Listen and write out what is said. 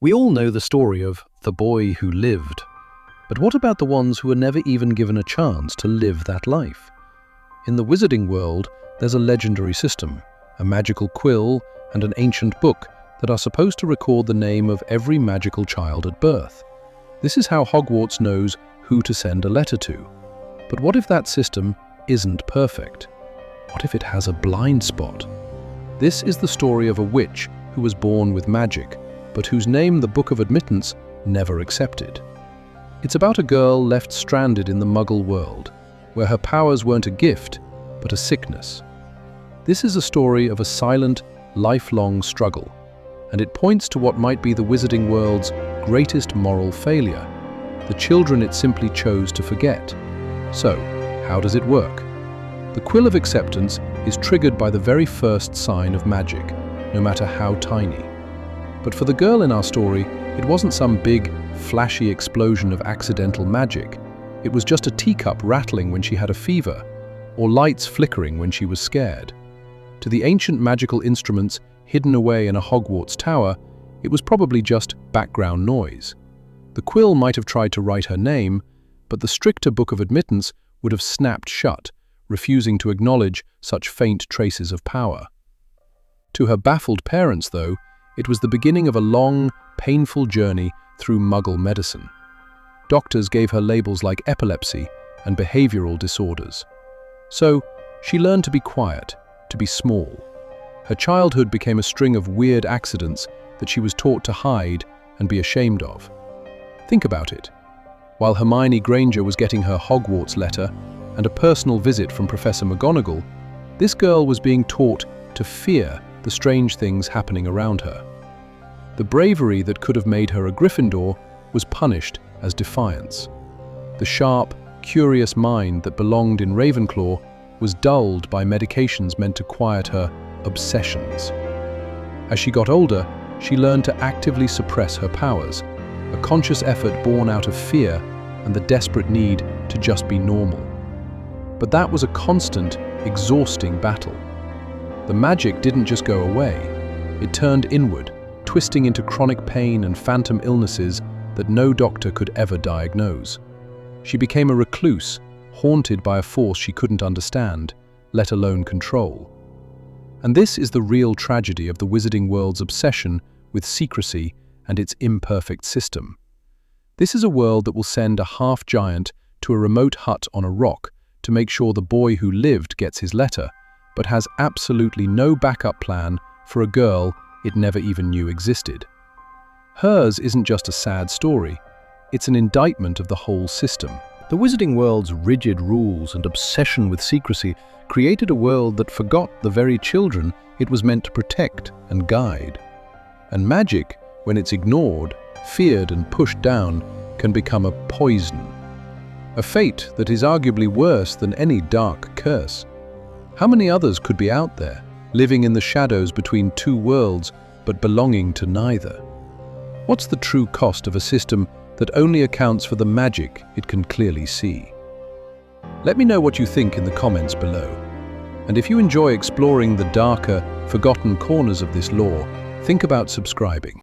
We all know the story of the boy who lived. But what about the ones who were never even given a chance to live that life? In the wizarding world, there's a legendary system, a magical quill, and an ancient book that are supposed to record the name of every magical child at birth. This is how Hogwarts knows who to send a letter to. But what if that system isn't perfect? What if it has a blind spot? This is the story of a witch who was born with magic, but whose name the Book of Admittance never accepted. It's about a girl left stranded in the Muggle world, where her powers weren't a gift, but a sickness. This is a story of a silent, lifelong struggle, and it points to what might be the wizarding world's greatest moral failure, the children it simply chose to forget. So, how does it work? The Quill of Acceptance is triggered by the very first sign of magic, no matter how tiny. But for the girl in our story, it wasn't some big, flashy explosion of accidental magic. It was just a teacup rattling when she had a fever, or lights flickering when she was scared. To the ancient magical instruments hidden away in a Hogwarts tower, it was probably just background noise. The quill might have tried to write her name, but the stricter Book of Admittance would have snapped shut, refusing to acknowledge such faint traces of power. To her baffled parents, though, it was the beginning of a long, painful journey through Muggle medicine. Doctors gave her labels like epilepsy and behavioral disorders. So, she learned to be quiet, to be small. Her childhood became a string of weird accidents that she was taught to hide and be ashamed of. Think about it. While Hermione Granger was getting her Hogwarts letter and a personal visit from Professor McGonagall, this girl was being taught to fear the strange things happening around her. The bravery that could have made her a Gryffindor was punished as defiance. The sharp, curious mind that belonged in Ravenclaw was dulled by medications meant to quiet her obsessions. As she got older, she learned to actively suppress her powers, a conscious effort born out of fear and the desperate need to just be normal. But that was a constant, exhausting battle. The magic didn't just go away. It turned inward, twisting into chronic pain and phantom illnesses that no doctor could ever diagnose. She became a recluse, haunted by a force she couldn't understand, let alone control. And this is the real tragedy of the wizarding world's obsession with secrecy and its imperfect system. This is a world that will send a half-giant to a remote hut on a rock to make sure the boy who lived gets his letter, but has absolutely no backup plan for a girl it never even knew existed. Hers isn't just a sad story, it's an indictment of the whole system. The wizarding world's rigid rules and obsession with secrecy created a world that forgot the very children it was meant to protect and guide. And magic, when it's ignored, feared and pushed down, can become a poison. A fate that is arguably worse than any dark curse. How many others could be out there, living in the shadows between two worlds, but belonging to neither? What's the true cost of a system that only accounts for the magic it can clearly see? Let me know what you think in the comments below. And if you enjoy exploring the darker, forgotten corners of this lore, think about subscribing.